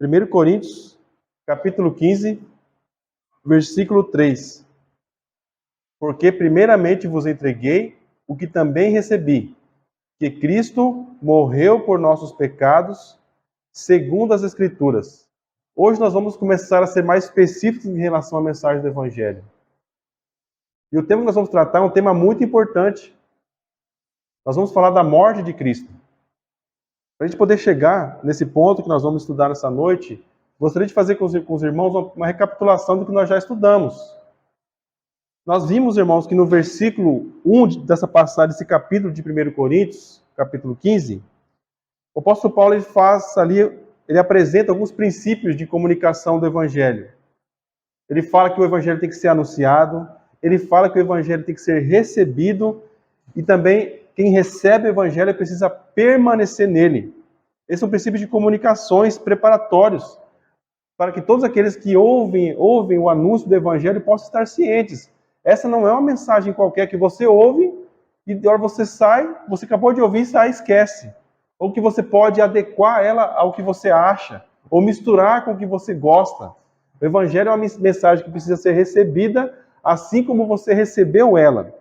1 Coríntios, capítulo 15, versículo 3. Porque primeiramente vos entreguei o que também recebi, que Cristo morreu por nossos pecados, segundo as Escrituras. Hoje nós vamos começar a ser mais específicos em relação à mensagem do Evangelho. E o tema que nós vamos tratar é um tema muito importante. Nós vamos falar da morte de Cristo. Para a gente poder chegar nesse ponto que nós vamos estudar nessa noite, gostaria de fazer com os irmãos uma recapitulação do que nós já estudamos. Nós vimos, irmãos, que no versículo 1 dessa passagem, desse capítulo de 1 Coríntios, capítulo 15, o apóstolo Paulo ele apresenta alguns princípios de comunicação do Evangelho. Ele fala que o Evangelho tem que ser anunciado, ele fala que o Evangelho tem que ser recebido, e também quem recebe o Evangelho precisa permanecer nele. Esses são princípios de comunicações preparatórios, para que todos aqueles que ouvem o anúncio do Evangelho possam estar cientes. Essa não é uma mensagem qualquer que você ouve, e de hora você sai, você acabou de ouvir, sai e esquece. Ou que você pode adequar ela ao que você acha, ou misturar com o que você gosta. O Evangelho é uma mensagem que precisa ser recebida assim como você recebeu ela.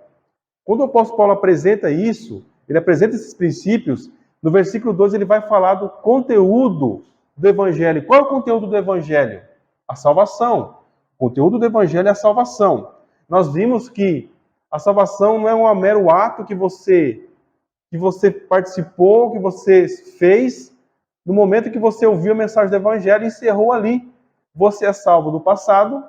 Quando o apóstolo Paulo apresenta isso, ele apresenta esses princípios, no versículo 2 ele vai falar do conteúdo do Evangelho. Qual é o conteúdo do Evangelho? A salvação. O conteúdo do Evangelho é a salvação. Nós vimos que a salvação não é um mero ato que você participou, que você fez, no momento que você ouviu a mensagem do Evangelho e encerrou ali. Você é salvo no passado,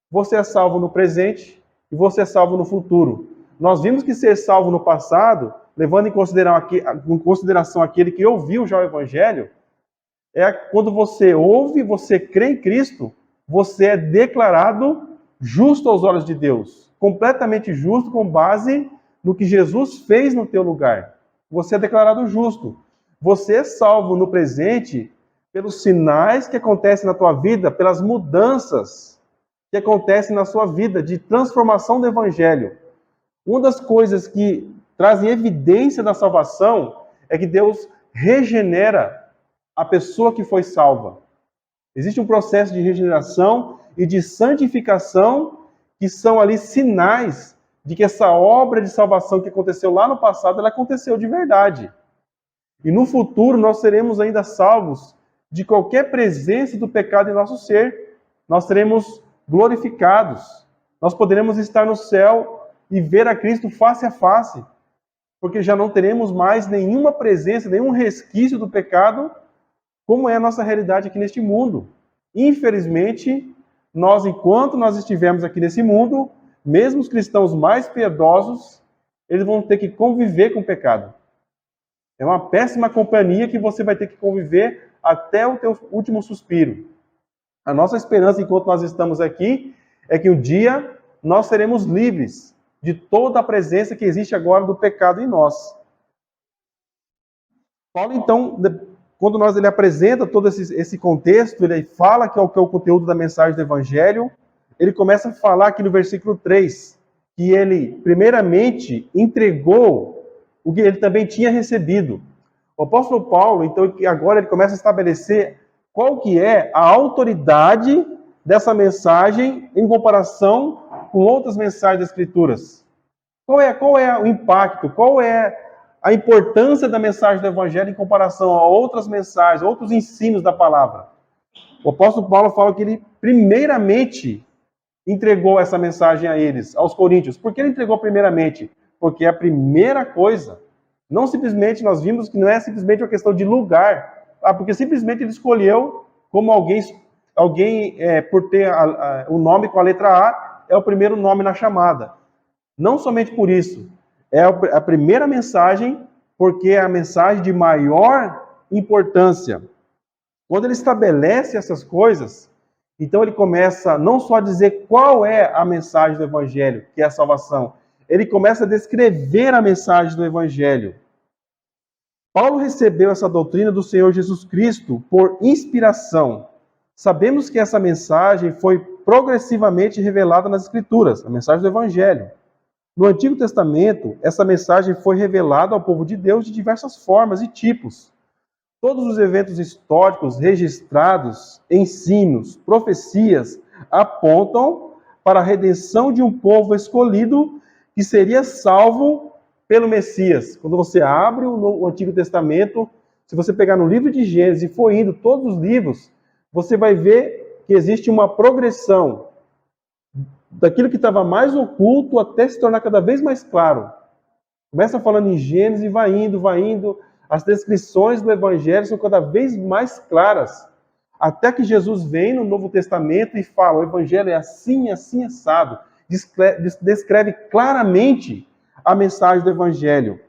você é salvo no presente e você é salvo no futuro. Nós vimos que ser salvo no passado, levando em consideração aquele que ouviu já o Evangelho, é quando você ouve, você crê em Cristo, você é declarado justo aos olhos de Deus. Completamente justo com base no que Jesus fez no teu lugar. Você é declarado justo. Você é salvo no presente pelos sinais que acontecem na tua vida, pelas mudanças que acontecem na sua vida, de transformação do Evangelho. Uma das coisas que trazem evidência da salvação é que Deus regenera a pessoa que foi salva. Existe um processo de regeneração e de santificação que são ali sinais de que essa obra de salvação que aconteceu lá no passado, ela aconteceu de verdade. E no futuro nós seremos ainda salvos de qualquer presença do pecado em nosso ser. Nós seremos glorificados. Nós poderemos estar no céu e ver a Cristo face a face, porque já não teremos mais nenhuma presença, nenhum resquício do pecado, como é a nossa realidade aqui neste mundo. Infelizmente, enquanto nós estivermos aqui nesse mundo, mesmo os cristãos mais piedosos, eles vão ter que conviver com o pecado. É uma péssima companhia que você vai ter que conviver até o teu último suspiro. A nossa esperança, enquanto nós estamos aqui, é que um dia nós seremos livres de toda a presença que existe agora do pecado em nós. Paulo, então, quando ele apresenta todo esse contexto, ele fala que é o conteúdo da mensagem do Evangelho, ele começa a falar aqui no versículo 3, que ele, primeiramente, entregou o que ele também tinha recebido. O apóstolo Paulo, então, agora ele começa a estabelecer qual que é a autoridade dessa mensagem em comparação com outras mensagens das Escrituras. Qual é o impacto, qual é a importância da mensagem do Evangelho em comparação a outras mensagens, outros ensinos da palavra? O apóstolo Paulo fala que ele, primeiramente, entregou essa mensagem a eles, aos coríntios. Por que ele entregou primeiramente? Porque é a primeira coisa. Não simplesmente, nós vimos que não é simplesmente uma questão de lugar, porque simplesmente ele escolheu como alguém por ter o nome com a letra A, é o primeiro nome na chamada. Não somente por isso, é a primeira mensagem, porque é a mensagem de maior importância. Quando ele estabelece essas coisas, então ele começa não só a dizer qual é a mensagem do Evangelho, que é a salvação, ele começa a descrever a mensagem do Evangelho. Paulo recebeu essa doutrina do Senhor Jesus Cristo por inspiração. Sabemos que essa mensagem foi progressivamente revelada nas Escrituras, a mensagem do Evangelho. No Antigo Testamento, essa mensagem foi revelada ao povo de Deus de diversas formas e tipos. Todos os eventos históricos registrados, ensinos, profecias, apontam para a redenção de um povo escolhido que seria salvo pelo Messias. Quando você abre o Antigo Testamento, se você pegar no livro de Gênesis e for indo todos os livros, você vai ver que existe uma progressão daquilo que estava mais oculto até se tornar cada vez mais claro. Começa falando em Gênesis e vai indo. As descrições do Evangelho são cada vez mais claras. Até que Jesus vem no Novo Testamento e fala, o Evangelho é assim, assim, assado. Descreve claramente a mensagem do Evangelho.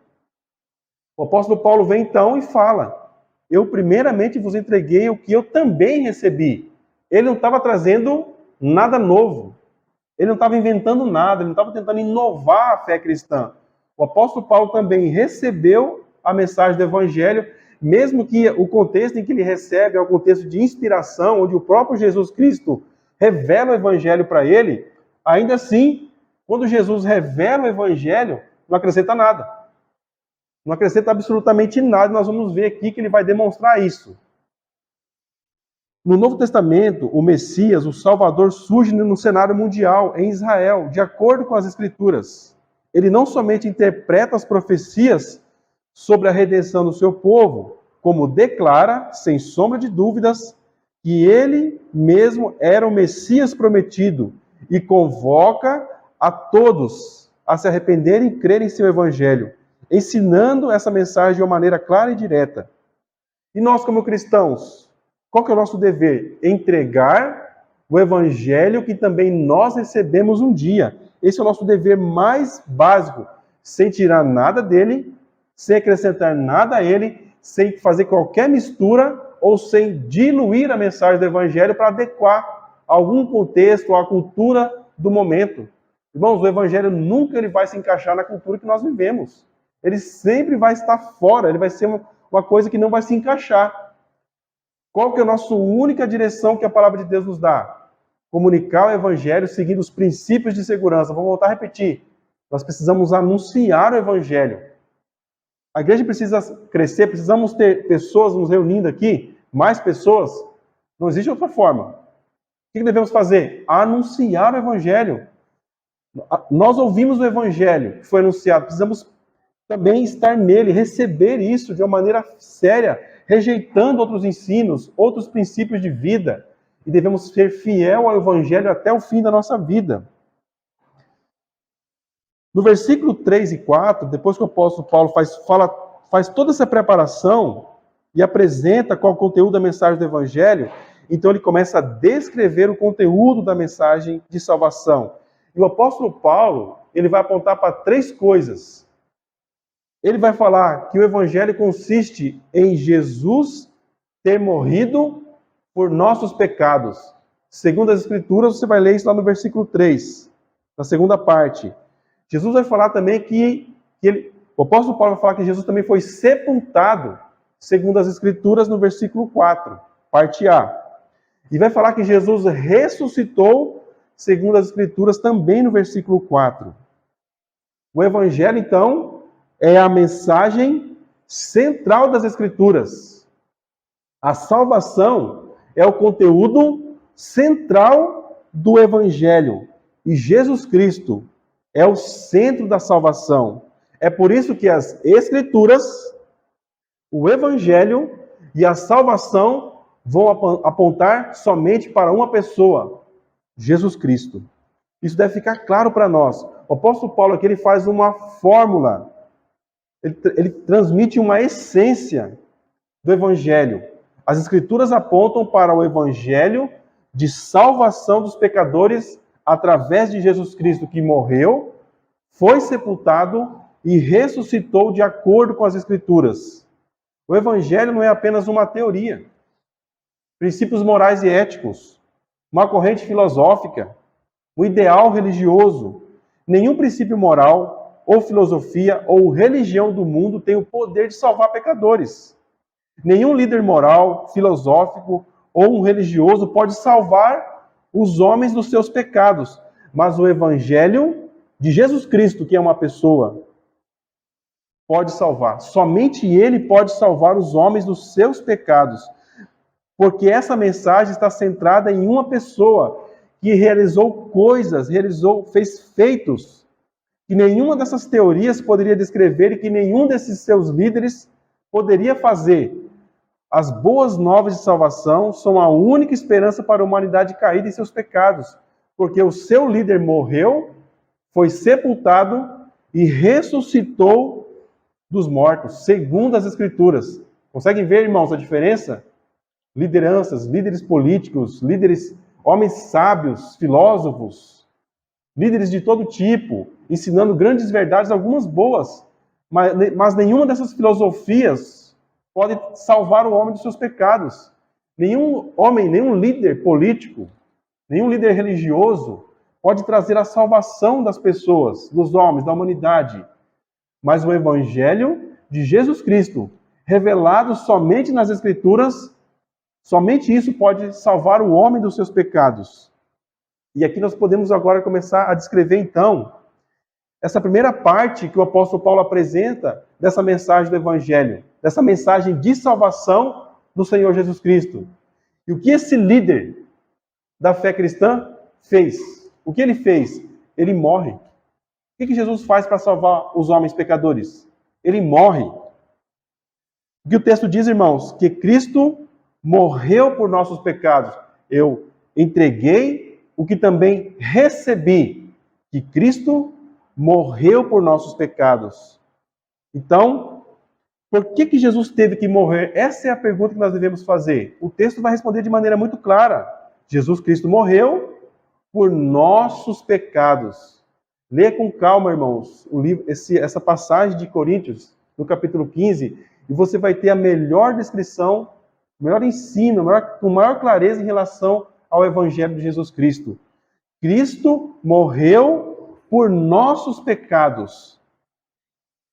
O apóstolo Paulo vem então e fala, eu primeiramente vos entreguei o que eu também recebi. Ele não estava trazendo nada novo. Ele não estava inventando nada, ele não estava tentando inovar a fé cristã. O apóstolo Paulo também recebeu a mensagem do Evangelho, mesmo que o contexto em que ele recebe é um contexto de inspiração, onde o próprio Jesus Cristo revela o Evangelho para ele, ainda assim, quando Jesus revela o Evangelho, não acrescenta nada. Não acrescenta absolutamente nada, nós vamos ver aqui que ele vai demonstrar isso. No Novo Testamento, o Messias, o Salvador, surge no cenário mundial, em Israel, de acordo com as Escrituras. Ele não somente interpreta as profecias sobre a redenção do seu povo, como declara, sem sombra de dúvidas, que ele mesmo era o Messias prometido e convoca a todos a se arrependerem e crerem em seu Evangelho, ensinando essa mensagem de uma maneira clara e direta. E nós, como cristãos, qual que é o nosso dever? Entregar o Evangelho que também nós recebemos um dia. Esse é o nosso dever mais básico, sem tirar nada dele, sem acrescentar nada a ele, sem fazer qualquer mistura ou sem diluir a mensagem do Evangelho para adequar a algum contexto ou à cultura do momento. Irmãos, o Evangelho nunca ele vai se encaixar na cultura que nós vivemos. Ele sempre vai estar fora, ele vai ser uma coisa que não vai se encaixar. Qual que é a nossa única direção que a palavra de Deus nos dá? Comunicar o Evangelho seguindo os princípios de segurança. Vou voltar a repetir. Nós precisamos anunciar o Evangelho. A igreja precisa crescer, precisamos ter pessoas nos reunindo aqui, mais pessoas. Não existe outra forma. O que devemos fazer? Anunciar o Evangelho. Nós ouvimos o Evangelho que foi anunciado, precisamos também estar nele, receber isso de uma maneira séria, rejeitando outros ensinos, outros princípios de vida, e devemos ser fiel ao Evangelho até o fim da nossa vida. No versículo 3 e 4, depois que o apóstolo Paulo faz toda essa preparação e apresenta qual é o conteúdo da mensagem do Evangelho, então ele começa a descrever o conteúdo da mensagem de salvação. E o apóstolo Paulo, ele vai apontar para 3 coisas. Ele vai falar que o Evangelho consiste em Jesus ter morrido por nossos pecados. Segundo as Escrituras, você vai ler isso lá no versículo 3, na segunda parte. Jesus vai falar também o apóstolo Paulo vai falar que Jesus também foi sepultado, segundo as Escrituras, no versículo 4, parte A. E vai falar que Jesus ressuscitou, segundo as Escrituras, também no versículo 4. O Evangelho, então, é a mensagem central das Escrituras. A salvação é o conteúdo central do Evangelho. E Jesus Cristo é o centro da salvação. É por isso que as Escrituras, o Evangelho e a salvação vão apontar somente para uma pessoa, Jesus Cristo. Isso deve ficar claro para nós. O apóstolo Paulo aqui ele faz uma fórmula, ele transmite uma essência do Evangelho. As Escrituras apontam para o Evangelho de salvação dos pecadores através de Jesus Cristo, que morreu, foi sepultado e ressuscitou de acordo com as Escrituras. O Evangelho não é apenas uma teoria, princípios morais e éticos, uma corrente filosófica, um ideal religioso. Nenhum princípio moral, ou filosofia, ou religião do mundo tem o poder de salvar pecadores. Nenhum líder moral, filosófico ou um religioso pode salvar os homens dos seus pecados, mas o Evangelho de Jesus Cristo, que é uma pessoa, pode salvar. Somente Ele pode salvar os homens dos seus pecados. Porque essa mensagem está centrada em uma pessoa que realizou coisas, fez feitos que nenhuma dessas teorias poderia descrever e que nenhum desses seus líderes poderia fazer. As boas novas de salvação são a única esperança para a humanidade caída em seus pecados, porque o seu líder morreu, foi sepultado e ressuscitou dos mortos, segundo as Escrituras. Conseguem ver, irmãos, a diferença? Lideranças, líderes políticos, líderes, homens sábios, filósofos, líderes de todo tipo, ensinando grandes verdades, algumas boas, mas nenhuma dessas filosofias pode salvar o homem dos seus pecados. Nenhum homem, nenhum líder político, nenhum líder religioso pode trazer a salvação das pessoas, dos homens, da humanidade. Mas o Evangelho de Jesus Cristo, revelado somente nas Escrituras, somente isso pode salvar o homem dos seus pecados. E aqui nós podemos agora começar a descrever, então, essa primeira parte que o apóstolo Paulo apresenta dessa mensagem do Evangelho, dessa mensagem de salvação do Senhor Jesus Cristo. E o que esse líder da fé cristã fez? O que ele fez? Ele morre. O que Jesus faz para salvar os homens pecadores? Ele morre. O que o texto diz, irmãos? Que Cristo morreu por nossos pecados. Eu entreguei o que também recebi, que Cristo morreu por nossos pecados. Então, por que Jesus teve que morrer? Essa é a pergunta que nós devemos fazer. O texto vai responder de maneira muito clara. Jesus Cristo morreu por nossos pecados. Leia com calma, irmãos, essa passagem de Coríntios, no capítulo 15, e você vai ter a melhor descrição, o melhor ensino, com maior clareza em relação ao Evangelho de Jesus Cristo. Cristo morreu por nossos pecados.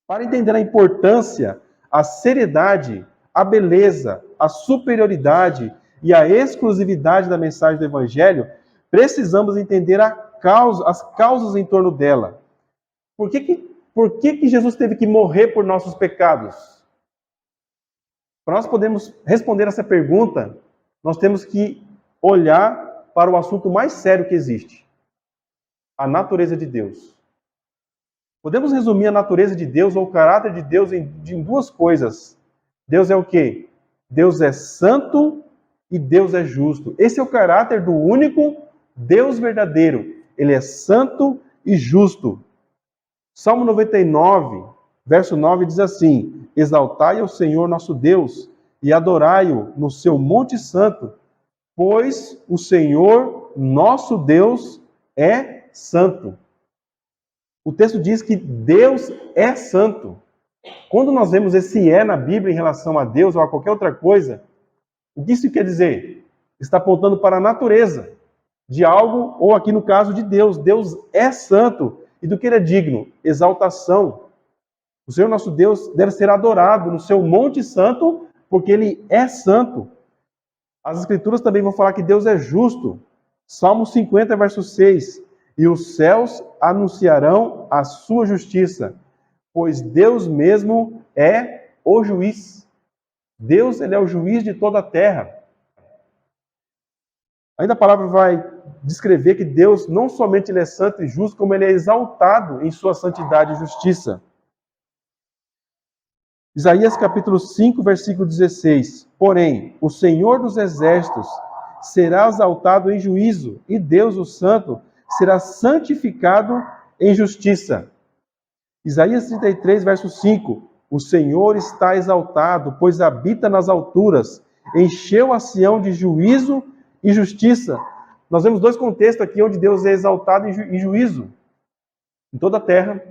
Para entender a importância, a seriedade, a beleza, a superioridade e a exclusividade da mensagem do Evangelho, precisamos entender as causas em torno dela. Por que Jesus teve que morrer por nossos pecados? Para nós podermos responder essa pergunta, nós temos que olhar para o assunto mais sério que existe: a natureza de Deus. Podemos resumir a natureza de Deus ou o caráter de Deus em duas coisas. Deus é o quê? Deus é santo e Deus é justo. Esse é o caráter do único Deus verdadeiro. Ele é santo e justo. Salmo 99, verso 9 diz assim: exaltai ao Senhor nosso Deus e adorai-o no seu monte santo, pois o Senhor nosso Deus é santo. O texto diz que Deus é santo. Quando nós vemos esse na Bíblia em relação a Deus ou a qualquer outra coisa, o que isso quer dizer? Está apontando para a natureza de algo, ou aqui no caso de Deus. Deus é santo. E do que ele é digno? Exaltação. O Senhor nosso Deus deve ser adorado no seu monte santo, porque ele é santo. As Escrituras também vão falar que Deus é justo. Salmo 50, verso 6. E os céus anunciarão a sua justiça, pois Deus mesmo é o juiz. Deus, ele é o juiz de toda a terra. Ainda a palavra vai descrever que Deus não somente ele é santo e justo, como ele é exaltado em sua santidade e justiça. Isaías capítulo 5, versículo 16. Porém, o Senhor dos exércitos será exaltado em juízo, e Deus, o Santo, será santificado em justiça. Isaías 33, verso 5. O Senhor está exaltado, pois habita nas alturas, encheu a Sião de juízo e justiça. Nós vemos dois contextos aqui onde Deus é exaltado em juízo. Em toda a terra,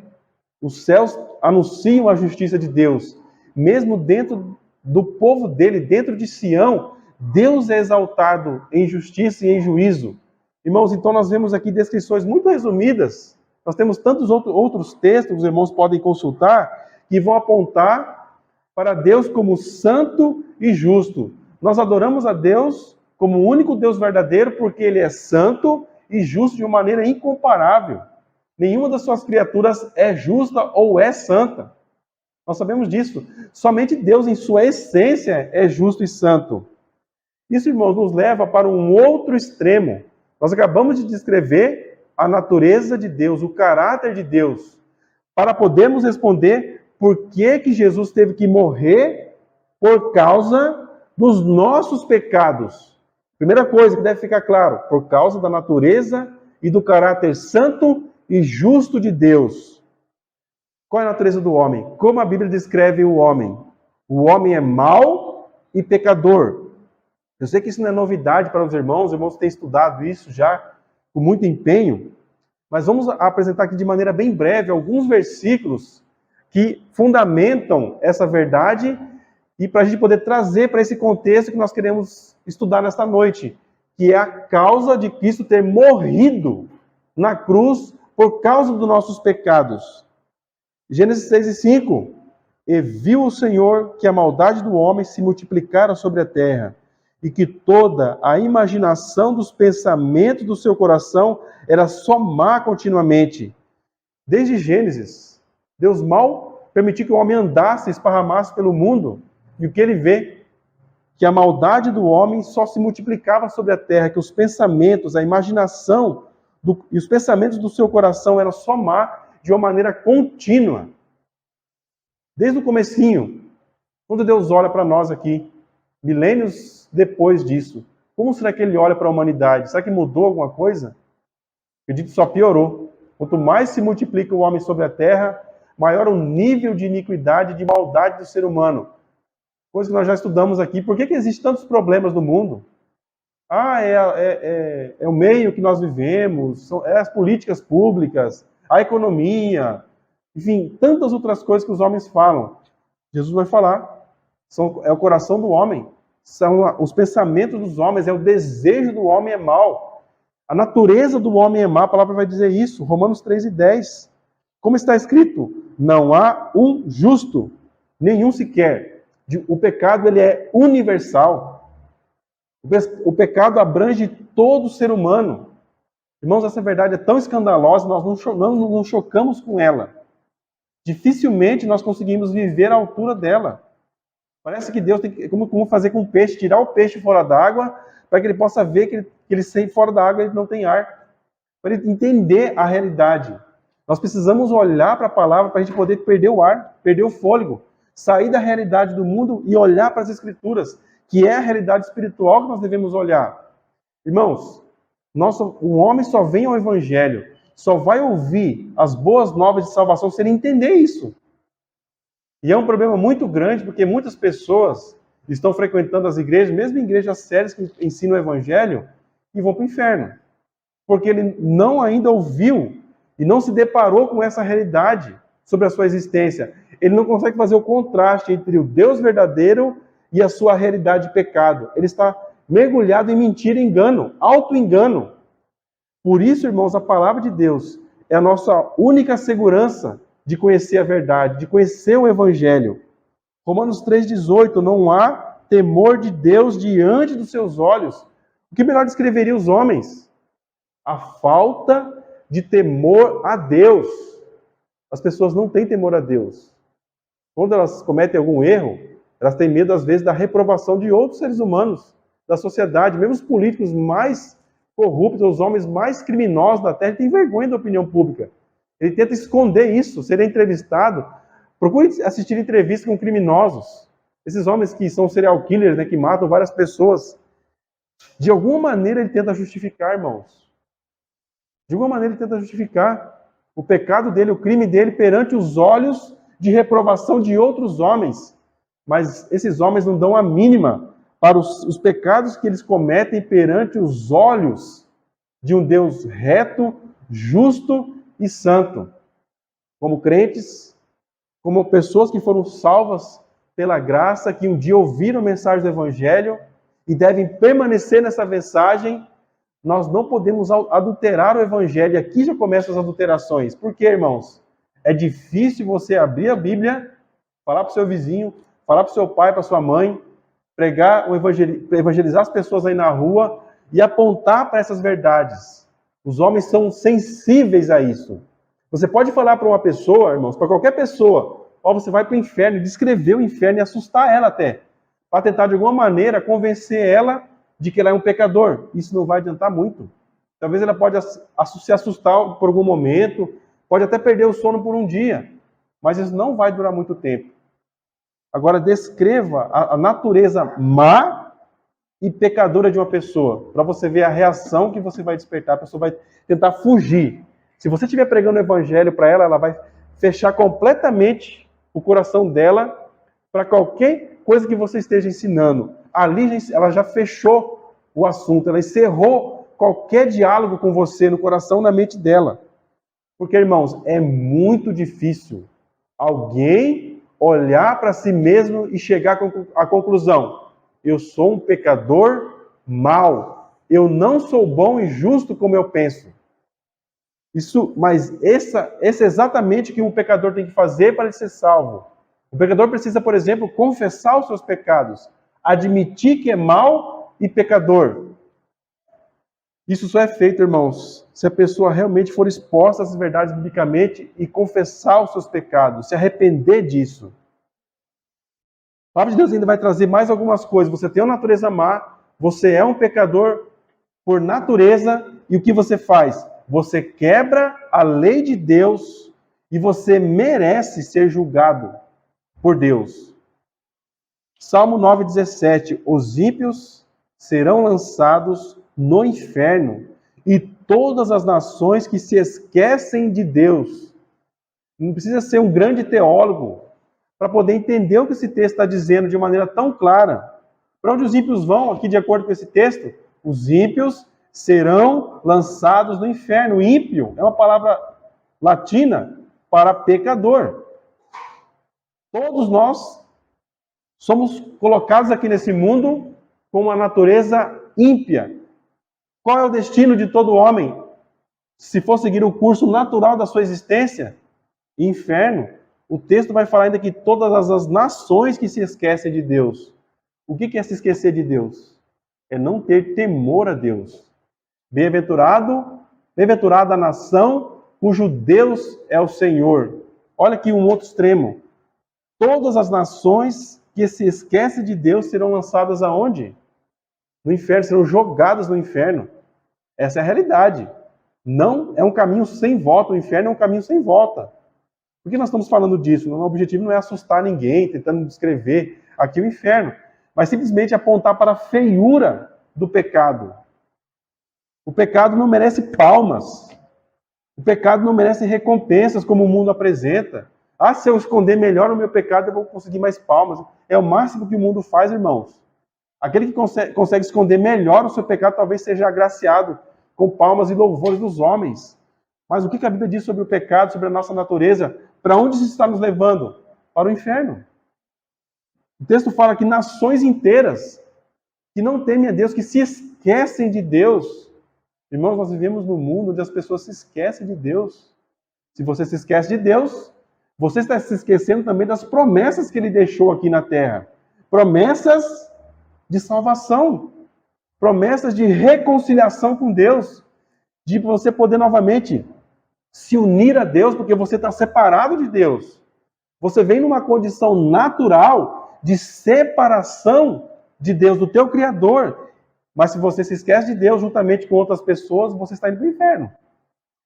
os céus anunciam a justiça de Deus. Mesmo dentro do povo dele, dentro de Sião, Deus é exaltado em justiça e em juízo. Irmãos, então nós vemos aqui descrições muito resumidas. Nós temos tantos outros textos que os irmãos podem consultar, que vão apontar para Deus como santo e justo. Nós adoramos a Deus como o único Deus verdadeiro, porque ele é santo e justo de uma maneira incomparável. Nenhuma das suas criaturas é justa ou é santa. Nós sabemos disso. Somente Deus, em sua essência, é justo e santo. Isso, irmãos, nos leva para um outro extremo. Nós acabamos de descrever a natureza de Deus, o caráter de Deus, para podermos responder por que Jesus teve que morrer por causa dos nossos pecados. Primeira coisa que deve ficar claro, por causa da natureza e do caráter santo e justo de Deus. Qual é a natureza do homem? Como a Bíblia descreve o homem? O homem é mau e pecador. Eu sei que isso não é novidade para os irmãos têm estudado isso já com muito empenho, mas vamos apresentar aqui de maneira bem breve alguns versículos que fundamentam essa verdade e para a gente poder trazer para esse contexto que nós queremos estudar nesta noite, que é a causa de Cristo ter morrido na cruz por causa dos nossos pecados. Gênesis 6:5. E viu o Senhor que a maldade do homem se multiplicara sobre a terra, e que toda a imaginação dos pensamentos do seu coração era só má continuamente. Desde Gênesis, Deus mal permitiu que o homem andasse, esparramasse pelo mundo, e o que ele vê? Que a maldade do homem só se multiplicava sobre a terra, que os pensamentos, a imaginação e os pensamentos do seu coração eram só má de uma maneira contínua. Desde o comecinho, quando Deus olha para nós aqui, milênios depois disso, como será que ele olha para a humanidade? Será que mudou alguma coisa? Acredito que só piorou. Quanto mais se multiplica o homem sobre a terra, maior o nível de iniquidade e de maldade do ser humano. Coisa que nós já estudamos aqui. Por que existem tantos problemas no mundo? É o meio que nós vivemos, são as políticas públicas, a economia, enfim, tantas outras coisas que os homens falam. Jesus vai falar. É o coração do homem. São os pensamentos dos homens, é o desejo do homem é mau. A natureza do homem é má, a palavra vai dizer isso. Romanos 3:10. Como está escrito? Não há um justo, nenhum sequer. O pecado ele é universal. O pecado abrange todo ser humano. Irmãos, essa verdade é tão escandalosa, nós não chocamos com ela. Dificilmente nós conseguimos viver à altura dela. Parece que Deus tem como fazer com o peixe, tirar o peixe fora d'água, para que ele possa ver que ele sem fora d'água ele não tem ar. Para ele entender a realidade. Nós precisamos olhar para a palavra para a gente poder perder o ar, perder o fôlego, sair da realidade do mundo e olhar para as Escrituras, que é a realidade espiritual que nós devemos olhar. Irmãos, o homem só vem ao Evangelho, só vai ouvir as boas novas de salvação se ele entender isso. E é um problema muito grande, porque muitas pessoas estão frequentando as igrejas, mesmo igrejas sérias que ensinam o Evangelho, e vão para o inferno. Porque ele não ainda ouviu e não se deparou com essa realidade sobre a sua existência. Ele não consegue fazer o contraste entre o Deus verdadeiro e a sua realidade de pecado. Ele está mergulhado em mentira e engano, auto-engano. Por isso, irmãos, a palavra de Deus é a nossa única segurança de conhecer a verdade, de conhecer o Evangelho. Romanos 3,18, não há temor de Deus diante dos seus olhos. O que melhor descreveria os homens? A falta de temor a Deus. As pessoas não têm temor a Deus. Quando elas cometem algum erro, elas têm medo, às vezes, da reprovação de outros seres humanos, da sociedade. Mesmo os políticos mais corruptos, os homens mais criminosos da terra, têm vergonha da opinião pública. Ele tenta esconder isso. Se ele é entrevistado, procure assistir entrevistas com criminosos. Esses homens que são serial killers, né, que matam várias pessoas. De alguma maneira ele tenta justificar, irmãos. De alguma maneira ele tenta justificar o pecado dele, o crime dele, perante os olhos de reprovação de outros homens. Mas esses homens não dão a mínima para os pecados que eles cometem perante os olhos de um Deus reto, justo e santo. Como crentes, como pessoas que foram salvas pela graça, que um dia ouviram a mensagem do Evangelho e devem permanecer nessa mensagem, nós não podemos adulterar o Evangelho. E aqui já começam as adulterações. Por quê, irmãos? É difícil você abrir a Bíblia, falar para o seu vizinho, falar para o seu pai, para a sua mãe, pregar, evangelizar as pessoas aí na rua e apontar para essas verdades. Os homens são sensíveis a isso. Você pode falar para uma pessoa, irmãos, para qualquer pessoa, ó, você vai para o inferno, e descrever o inferno e assustar ela até, para tentar de alguma maneira convencer ela de que ela é um pecador. Isso não vai adiantar muito. Talvez ela pode se assustar por algum momento, pode até perder o sono por um dia, mas isso não vai durar muito tempo. Agora, descreva a natureza má e pecadora de uma pessoa, para você ver a reação que você vai despertar. A pessoa vai tentar fugir. Se você estiver pregando o evangelho para ela, ela vai fechar completamente o coração dela para qualquer coisa que você esteja ensinando. Ali ela já fechou o assunto, ela encerrou qualquer diálogo com você no coração, na mente dela. Porque, irmãos, é muito difícil alguém olhar para si mesmo e chegar à conclusão: eu sou um pecador mau, eu não sou bom e justo como eu penso. Mas esse é exatamente o que um pecador tem que fazer para ele ser salvo. O pecador precisa, por exemplo, confessar os seus pecados, admitir que é mau e pecador. Isso só é feito, irmãos, se a pessoa realmente for exposta às verdades biblicamente e confessar os seus pecados, se arrepender disso. A palavra de Deus ainda vai trazer mais algumas coisas. Você tem uma natureza má, você é um pecador por natureza, e o que você faz? Você quebra a lei de Deus e você merece ser julgado por Deus. Salmo 9,17: os ímpios serão lançados no inferno, e todas as nações que se esquecem de Deus. Não precisa ser um grande teólogo para poder entender o que esse texto está dizendo de maneira tão clara. Para onde os ímpios vão, aqui de acordo com esse texto? Os ímpios serão lançados no inferno. Ímpio é uma palavra latina para pecador. Todos nós somos colocados aqui nesse mundo com uma natureza ímpia. Qual é o destino de todo homem? Se for seguir o curso natural da sua existência, inferno. O texto vai falar ainda que todas as nações que se esquecem de Deus. O que é se esquecer de Deus? É não ter temor a Deus. Bem-aventurada a nação cujo Deus é o Senhor. Olha aqui um outro extremo. Todas as nações que se esquecem de Deus serão lançadas aonde? No inferno, serão jogadas no inferno. Essa é a realidade. Não é um caminho sem volta. O inferno é um caminho sem volta. Por que nós estamos falando disso? O objetivo não é assustar ninguém, tentando descrever aqui o inferno, mas simplesmente apontar para a feiura do pecado. O pecado não merece palmas. O pecado não merece recompensas como o mundo apresenta. Ah, se eu esconder melhor o meu pecado, eu vou conseguir mais palmas. É o máximo que o mundo faz, irmãos. Aquele que consegue esconder melhor o seu pecado talvez seja agraciado com palmas e louvores dos homens. Mas o que a Bíblia diz sobre o pecado, sobre a nossa natureza? Para onde isso está nos levando? Para o inferno. O texto fala que nações inteiras que não temem a Deus, que se esquecem de Deus. Irmãos, nós vivemos num mundo onde as pessoas se esquecem de Deus. Se você se esquece de Deus, você está se esquecendo também das promessas que Ele deixou aqui na terra. Promessas de salvação. Promessas de reconciliação com Deus. De você poder novamente se unir a Deus, porque você está separado de Deus. Você vem numa condição natural de separação de Deus, do teu Criador. Mas se você se esquece de Deus juntamente com outras pessoas, você está indo para o inferno.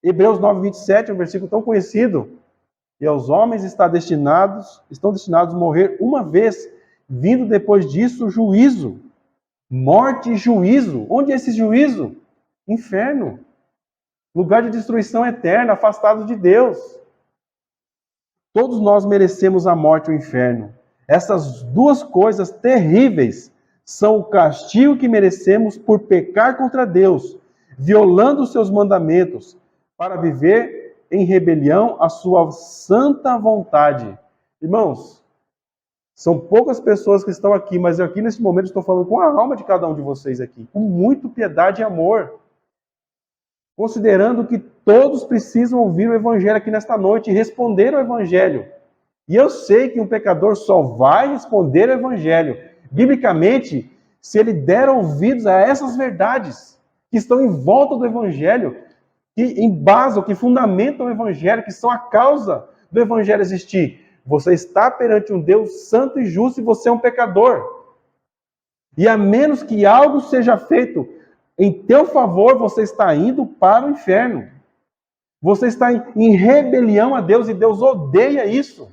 Hebreus 9:27 é um versículo tão conhecido. E aos homens estão destinados a morrer uma vez, vindo depois disso juízo. Morte e juízo. Onde é esse juízo? Inferno. Lugar de destruição eterna, afastado de Deus. Todos nós merecemos a morte e o inferno. Essas duas coisas terríveis são o castigo que merecemos por pecar contra Deus, violando os seus mandamentos, para viver em rebelião à sua santa vontade. Irmãos, são poucas pessoas que estão aqui, mas aqui nesse momento estou falando com a alma de cada um de vocês aqui, com muito piedade e amor. Considerando que todos precisam ouvir o Evangelho aqui nesta noite e responder ao Evangelho. E eu sei que um pecador só vai responder ao Evangelho, biblicamente, se ele der ouvidos a essas verdades que estão em volta do Evangelho, que embasam, que fundamentam o Evangelho, que são a causa do Evangelho existir. Você está perante um Deus santo e justo e você é um pecador. E a menos que algo seja feito em teu favor, você está indo para o inferno. Você está em rebelião a Deus e Deus odeia isso.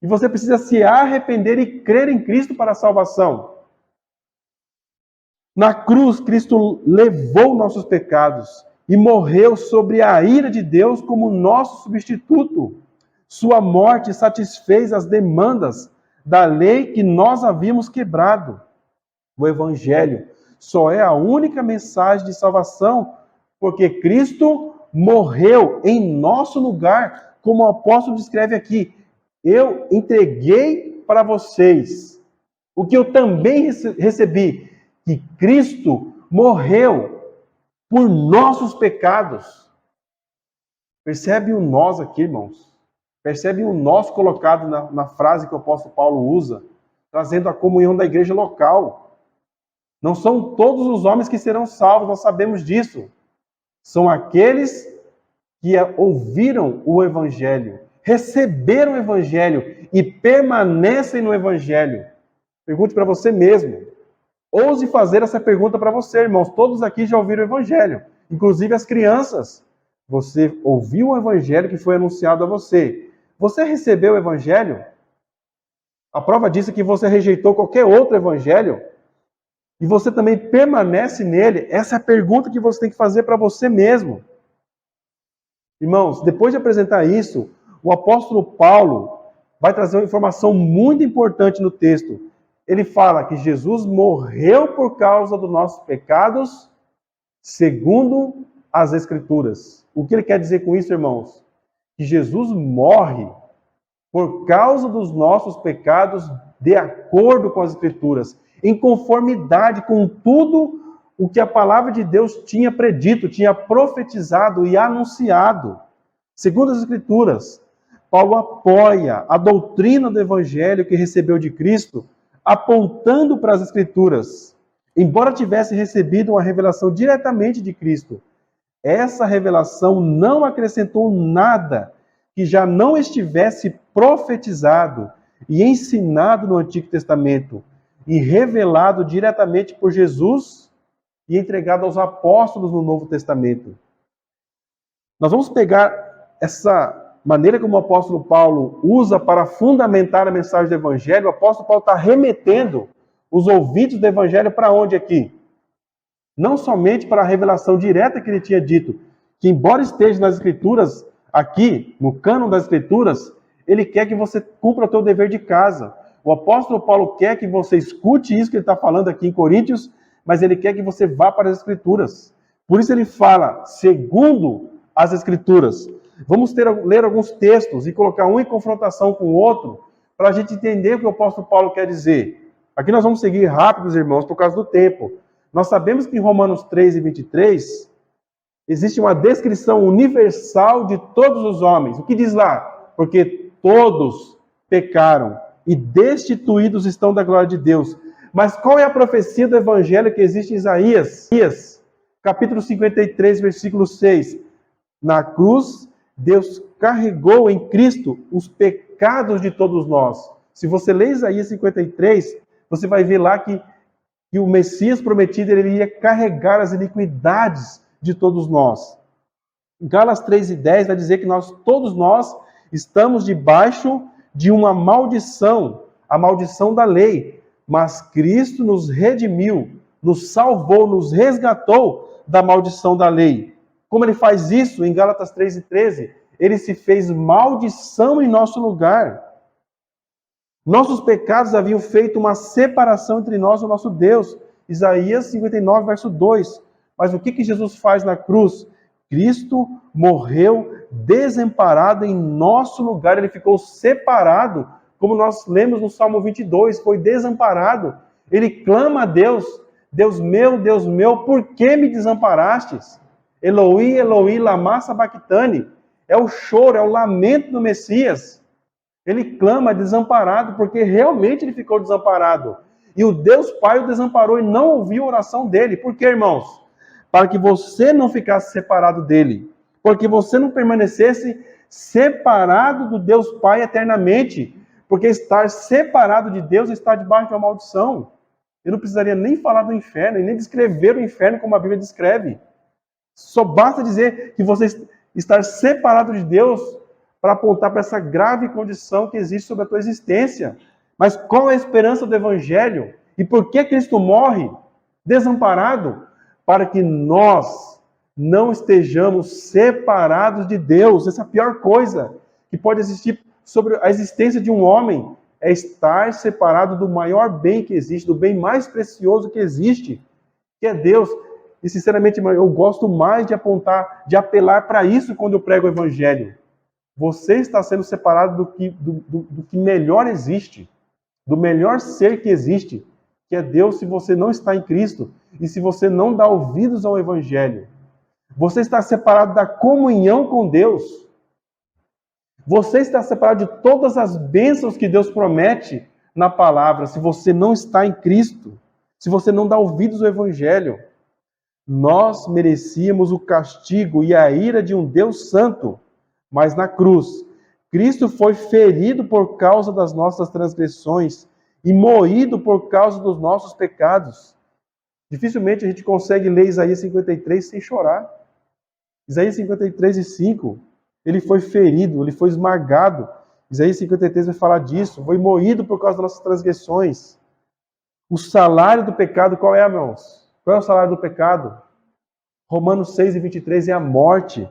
E você precisa se arrepender e crer em Cristo para a salvação. Na cruz, Cristo levou nossos pecados e morreu sobre a ira de Deus como nosso substituto. Sua morte satisfez as demandas da lei que nós havíamos quebrado. O Evangelho só é a única mensagem de salvação, porque Cristo morreu em nosso lugar, como o apóstolo descreve aqui. Eu entreguei para vocês o que eu também recebi, que Cristo morreu por nossos pecados. Percebe o nós aqui, irmãos? Percebe o nós colocado na frase que o apóstolo Paulo usa, trazendo a comunhão da igreja local. Não são todos os homens que serão salvos, nós sabemos disso. São aqueles que ouviram o Evangelho, receberam o Evangelho e permanecem no Evangelho. Pergunte para você mesmo. Ouse fazer essa pergunta para você, irmãos. Todos aqui já ouviram o Evangelho, inclusive as crianças. Você ouviu o Evangelho que foi anunciado a você. Você recebeu o Evangelho? A prova disso é que você rejeitou qualquer outro Evangelho e você também permanece nele. Essa é a pergunta que você tem que fazer para você mesmo. Irmãos, depois de apresentar isso, o apóstolo Paulo vai trazer uma informação muito importante no texto. Ele fala que Jesus morreu por causa dos nossos pecados, segundo as Escrituras. O que ele quer dizer com isso, irmãos? Que Jesus morre por causa dos nossos pecados, de acordo com as Escrituras, em conformidade com tudo o que a palavra de Deus tinha predito, tinha profetizado e anunciado. Segundo as Escrituras, Paulo apoia a doutrina do Evangelho que recebeu de Cristo, apontando para as Escrituras. Embora tivesse recebido uma revelação diretamente de Cristo, essa revelação não acrescentou nada que já não estivesse profetizado e ensinado no Antigo Testamento, e revelado diretamente por Jesus e entregado aos apóstolos no Novo Testamento. Nós vamos pegar essa maneira como o apóstolo Paulo usa para fundamentar a mensagem do Evangelho. O apóstolo Paulo está remetendo os ouvintes do Evangelho para onde aqui? Não somente para a revelação direta que ele tinha dito, que embora esteja nas Escrituras, aqui, no cânon das Escrituras, ele quer que você cumpra o teu dever de casa. O apóstolo Paulo quer que você escute isso que ele está falando aqui em Coríntios, mas ele quer que você vá para as Escrituras. Por isso ele fala, segundo as Escrituras. Vamos ler alguns textos e colocar um em confrontação com o outro, para a gente entender o que o apóstolo Paulo quer dizer. Aqui nós vamos seguir rápidos, irmãos, por causa do tempo. Nós sabemos que em Romanos 3 e 23, existe uma descrição universal de todos os homens. O que diz lá? Porque todos pecaram e destituídos estão da glória de Deus. Mas qual é a profecia do Evangelho que existe em Isaías? Capítulo 53, versículo 6. Na cruz, Deus carregou em Cristo os pecados de todos nós. Se você ler Isaías 53, você vai ver lá que o Messias prometido ele iria carregar as iniquidades de todos nós. Em Gálatas 3:10 vai dizer que todos nós estamos debaixo de uma maldição, a maldição da lei. Mas Cristo nos redimiu, nos salvou, nos resgatou da maldição da lei. Como ele faz isso em Gálatas 3:13? Ele se fez maldição em nosso lugar. Nossos pecados haviam feito uma separação entre nós e o nosso Deus. Isaías 59, verso 2. Mas o que Jesus faz na cruz? Cristo morreu desamparado em nosso lugar. Ele ficou separado, como nós lemos no Salmo 22, foi desamparado. Ele clama a Deus, Deus meu, por que me desamparastes? Eloi, Eloi, lama sabachthani. É o choro, é o lamento do Messias. Ele clama desamparado, porque realmente ele ficou desamparado. E o Deus Pai o desamparou e não ouviu a oração dele. Por quê, irmãos? Para que você não ficasse separado dele. Porque você não permanecesse separado do Deus Pai eternamente, porque estar separado de Deus está debaixo de uma maldição. Eu não precisaria nem falar do inferno, e nem descrever o inferno como a Bíblia descreve. Só basta dizer que você estar separado de Deus para apontar para essa grave condição que existe sobre a tua existência. Mas qual é a esperança do Evangelho? E por que Cristo morre desamparado? Para que nós não estejamos separados de Deus. Essa é a pior coisa que pode existir sobre a existência de um homem, é estar separado do maior bem que existe, do bem mais precioso que existe, que é Deus. E, sinceramente, eu gosto mais de apontar, de apelar para isso quando eu prego o Evangelho. Você está sendo separado do que melhor existe, do melhor ser que existe, que é Deus, se você não está em Cristo e se você não dá ouvidos ao Evangelho. Você está separado da comunhão com Deus. Você está separado de todas as bênçãos que Deus promete na palavra, se você não está em Cristo, se você não dá ouvidos ao Evangelho. Nós merecíamos o castigo e a ira de um Deus santo, mas na cruz, Cristo foi ferido por causa das nossas transgressões e moído por causa dos nossos pecados. Dificilmente a gente consegue ler Isaías 53 sem chorar. Isaías 53:5, ele foi ferido, ele foi esmagado. Isaías 53 vai falar disso, foi moído por causa das nossas transgressões. O salário do pecado, qual é, irmãos? Qual é o salário do pecado? Romanos 6:23 é a morte.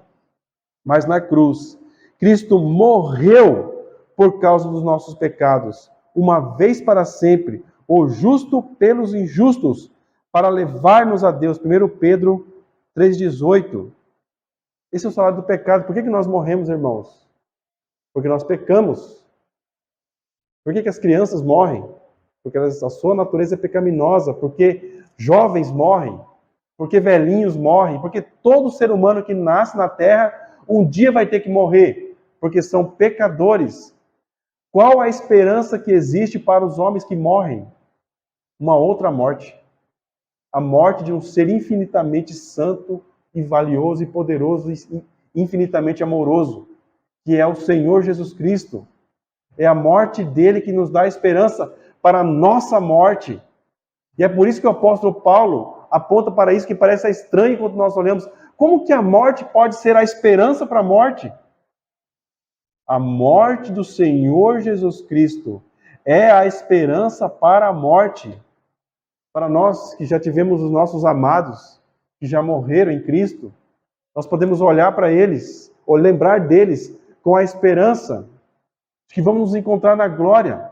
Mas na cruz, Cristo morreu por causa dos nossos pecados, uma vez para sempre, o justo pelos injustos, para levar-nos a Deus. 1 Pedro 3,18. Esse é o salário do pecado. Por que nós morremos, irmãos? Porque nós pecamos. Por que as crianças morrem? Porque a sua natureza é pecaminosa. Porque jovens morrem. Porque velhinhos morrem. Porque todo ser humano que nasce na terra um dia vai ter que morrer. Porque são pecadores. Qual a esperança que existe para os homens que morrem? Uma outra morte. A morte de um ser infinitamente santo e valioso e poderoso e infinitamente amoroso, que é o Senhor Jesus Cristo. É a morte dele que nos dá a esperança para a nossa morte. E é por isso que o apóstolo Paulo aponta para isso, que parece estranho quando nós olhamos. Como que a morte pode ser a esperança para a morte? A morte do Senhor Jesus Cristo é a esperança para a morte. Para nós que já tivemos os nossos amados, que já morreram em Cristo, nós podemos olhar para eles, ou lembrar deles, com a esperança de que vamos nos encontrar na glória,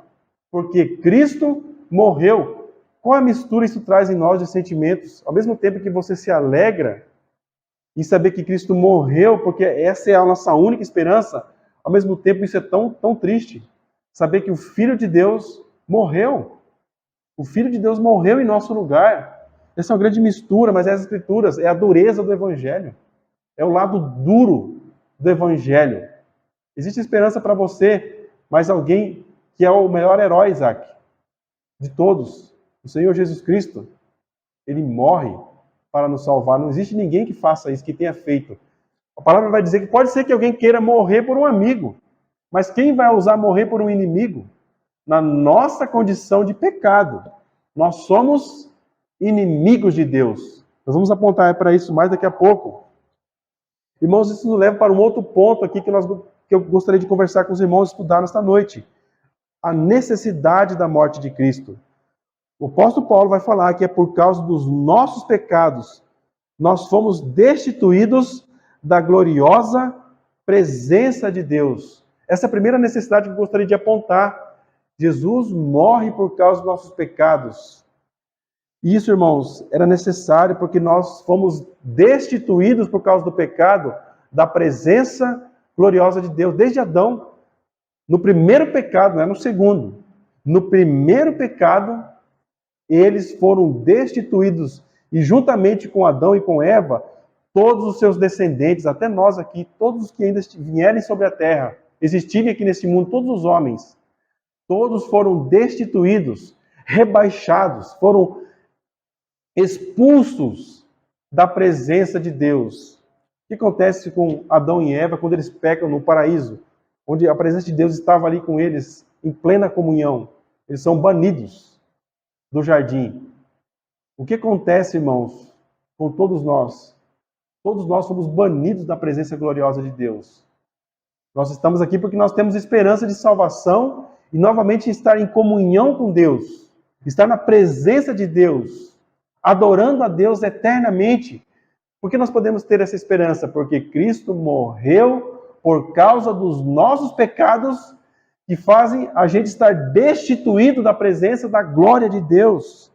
porque Cristo morreu. Qual a mistura isso traz em nós de sentimentos? Ao mesmo tempo que você se alegra em saber que Cristo morreu, porque essa é a nossa única esperança, ao mesmo tempo isso é tão triste. Saber que o Filho de Deus morreu. O Filho de Deus morreu em nosso lugar. Essa é uma grande mistura, mas as Escrituras é a dureza do Evangelho. É o lado duro do Evangelho. Existe esperança para você, mas alguém que é o melhor herói, Isaac, de todos, o Senhor Jesus Cristo, ele morre para nos salvar. Não existe ninguém que faça isso, que tenha feito. A palavra vai dizer que pode ser que alguém queira morrer por um amigo, mas quem vai ousar morrer por um inimigo? Na nossa condição de pecado. Nós somos inimigos de Deus. Nós vamos apontar para isso mais daqui a pouco. Irmãos, isso nos leva para um outro ponto aqui que eu gostaria de conversar com os irmãos e estudar nesta noite. A necessidade da morte de Cristo. O apóstolo Paulo vai falar que é por causa dos nossos pecados nós fomos destituídos da gloriosa presença de Deus. Essa é a primeira necessidade que eu gostaria de apontar. Jesus morre por causa dos nossos pecados. E isso, irmãos, era necessário porque nós fomos destituídos por causa do pecado da presença gloriosa de Deus, desde Adão. No primeiro pecado, não é no segundo. No primeiro pecado, eles foram destituídos. E juntamente com Adão e com Eva, todos os seus descendentes, até nós aqui, todos os que ainda vierem sobre a terra, existirem aqui nesse mundo, todos os homens, todos foram destituídos, rebaixados, foram expulsos da presença de Deus. que acontece com Adão e Eva quando eles pecam no paraíso, onde a presença de Deus estava ali com eles, em plena comunhão? Eles são banidos do jardim. O que acontece, irmãos, com todos nós? Todos nós somos banidos da presença gloriosa de Deus. Nós estamos aqui porque nós temos esperança de salvação e novamente estar em comunhão com Deus, estar na presença de Deus, adorando a Deus eternamente. Por que nós podemos ter essa esperança? Porque Cristo morreu por causa dos nossos pecados que fazem a gente estar destituído da presença da glória de Deus.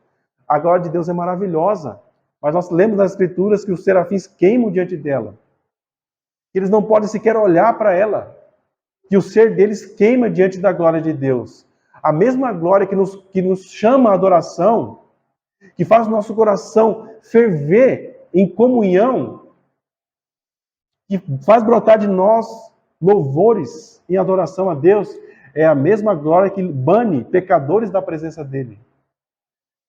A glória de Deus é maravilhosa, mas nós lemos nas Escrituras que os serafins queimam diante dela. Que eles não podem sequer olhar para ela. Que o ser deles queima diante da glória de Deus. A mesma glória que nos chama à adoração, que faz o nosso coração ferver em comunhão, que faz brotar de nós louvores em adoração a Deus, é a mesma glória que bane pecadores da presença dele.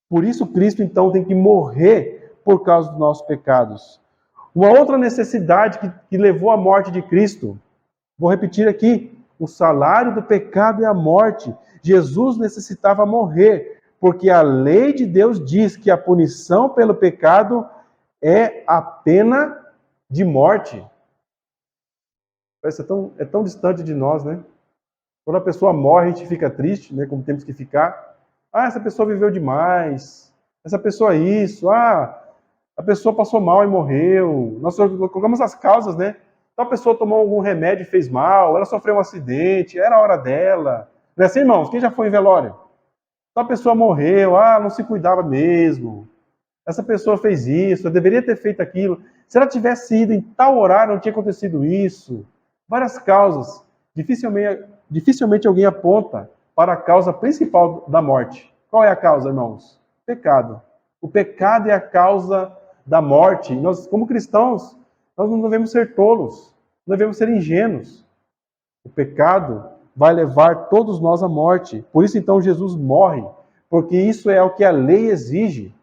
Por isso Cristo, então, tem que morrer por causa dos nossos pecados. Uma outra necessidade que levou à morte de Cristo, vou repetir aqui, o salário do pecado é a morte. Jesus necessitava morrer, porque a lei de Deus diz que a punição pelo pecado é a pena de morte. Parece é tão distante de nós, né? Quando a pessoa morre, a gente fica triste, né? Como temos que ficar. Ah, essa pessoa viveu demais. Essa pessoa isso. Ah, a pessoa passou mal e morreu. Nós colocamos as causas, né? Então a pessoa tomou algum remédio e fez mal, ela sofreu um acidente, era a hora dela. Não é assim, irmãos? Quem já foi em velório? Então a pessoa morreu, não se cuidava mesmo. Essa pessoa fez isso, deveria ter feito aquilo. Se ela tivesse ido em tal horário, não tinha acontecido isso. Várias causas. Dificilmente alguém aponta para a causa principal da morte. Qual é a causa, irmãos? Pecado. O pecado é a causa da morte. Nós, como cristãos, nós não devemos ser tolos, não devemos ser ingênuos. O pecado vai levar todos nós à morte. Por isso, então, Jesus morre, porque isso é o que a lei exige.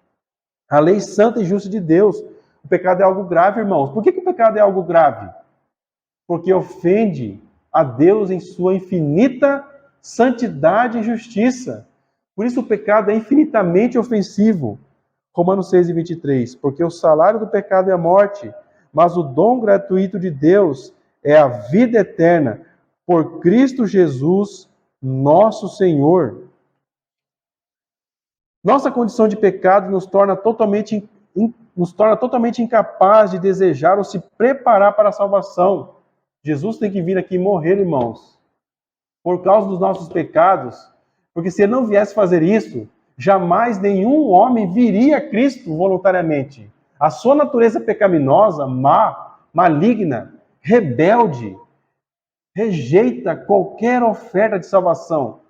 A lei santa e justa de Deus. O pecado é algo grave, irmãos. Por que o pecado é algo grave? Porque ofende a Deus em sua infinita santidade e justiça. Por isso o pecado é infinitamente ofensivo. Romanos 6:23. Porque o salário do pecado é a morte, mas o dom gratuito de Deus é a vida eterna, por Cristo Jesus, nosso Senhor. Nossa condição de pecado nos torna totalmente incapaz de desejar ou se preparar para a salvação. Jesus tem que vir aqui morrer, irmãos, por causa dos nossos pecados, porque se ele não viesse fazer isso, jamais nenhum homem viria a Cristo voluntariamente. A sua natureza pecaminosa, má, maligna, rebelde, rejeita qualquer oferta de salvação.